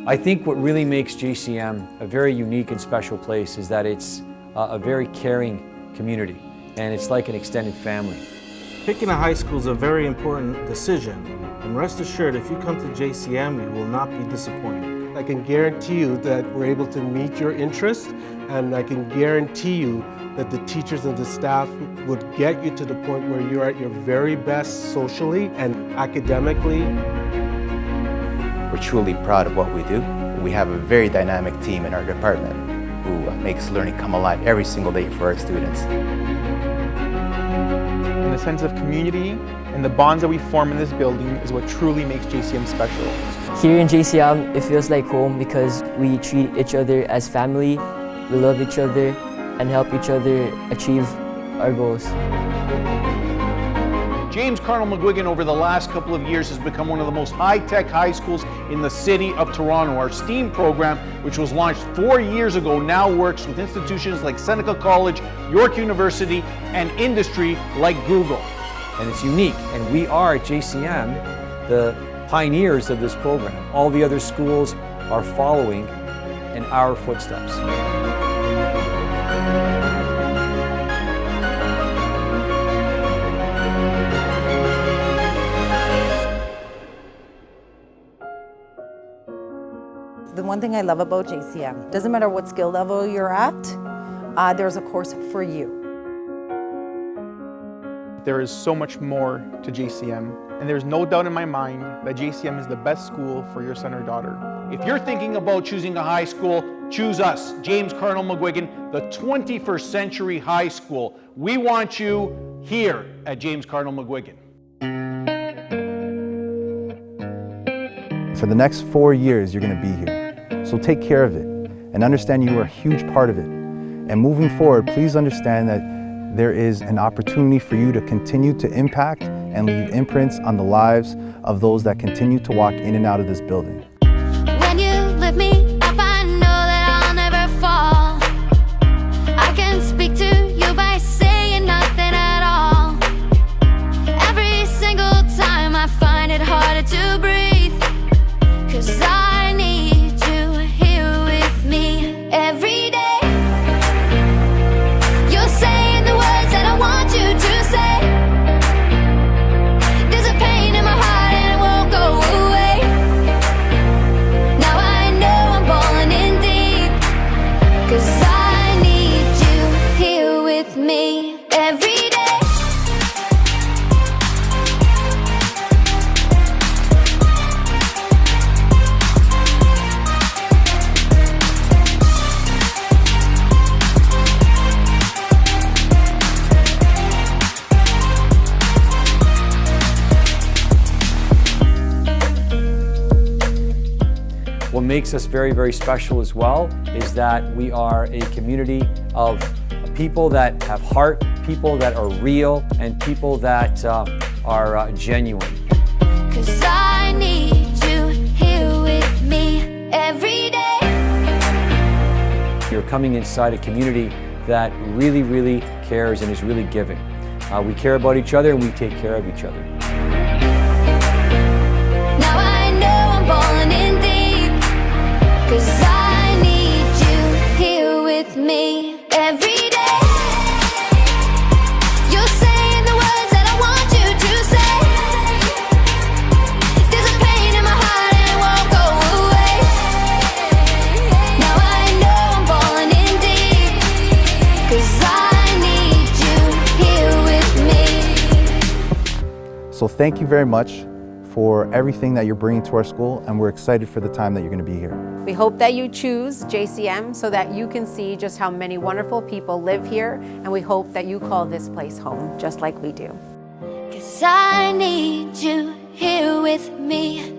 I think what really makes JCM a very unique and special place is that it's a very caring community, and it's like an extended family. Picking a high school is a very important decision, and rest assured, if you come to JCM, you will not be disappointed. I can guarantee you that we're able to meet your interests, and I can guarantee you that the teachers and the staff would get you to the point where you're at your very best socially and academically. We're truly proud of what we do. We have a very dynamic team in our department who makes learning come alive every single day for our students. And the sense of community and the bonds that we form in this building is what truly makes JCM special. Here in JCM, it feels like home because we treat each other as family, we love each other, and help each other achieve our goals. James Cardinal McGuigan over the last couple of years has become one of the most high-tech high schools in the city of Toronto. Our STEAM program, which was launched 4 years ago, now works with institutions like Seneca College, York University, and industry like Google. And it's unique, and we are at JCM the pioneers of this program. All the other schools are following in our footsteps. The one thing I love about JCM, doesn't matter what skill level you're at, there's a course for you. There is so much more to JCM, and there's no doubt in my mind that JCM is the best school for your son or daughter. If you're thinking about choosing a high school, choose us, James Cardinal McGuigan, the 21st century high school. We want you here at James Cardinal McGuigan. For the next 4 years, you're going to be here. So take care of it and understand you are a huge part of it. And moving forward, please understand that there is an opportunity for you to continue to impact and leave imprints on the lives of those that continue to walk in and out of this building. When you lift me up, I know that I'll never fall. I can speak to you by saying nothing at all. Every single time I find it harder to breathe, 'cause I need you here with me every day. You're saying the words that I want you to say. There's a pain in my heart and it won't go away. Now I know I'm falling in deep, 'cause I need you here with me every day. What makes us very, very special as well is that we are a community of people that have heart, people that are real, and people that are genuine. 'Cause I need you here with me every day. You're coming inside a community that really, really cares and is really giving. We care about each other and we take care of each other. Now I know I'm falling in deep, 'cause I need you here with me every day. You're saying the words that I want you to say. There's a pain in my heart and it won't go away. Now I know I'm falling in deep, 'cause I need you here with me. So thank you very much for everything that you're bringing to our school, and we're excited for the time that you're going to be here. We hope that you choose JCM so that you can see just how many wonderful people live here, and we hope that you call this place home, just like we do. 'Cause I need you here with me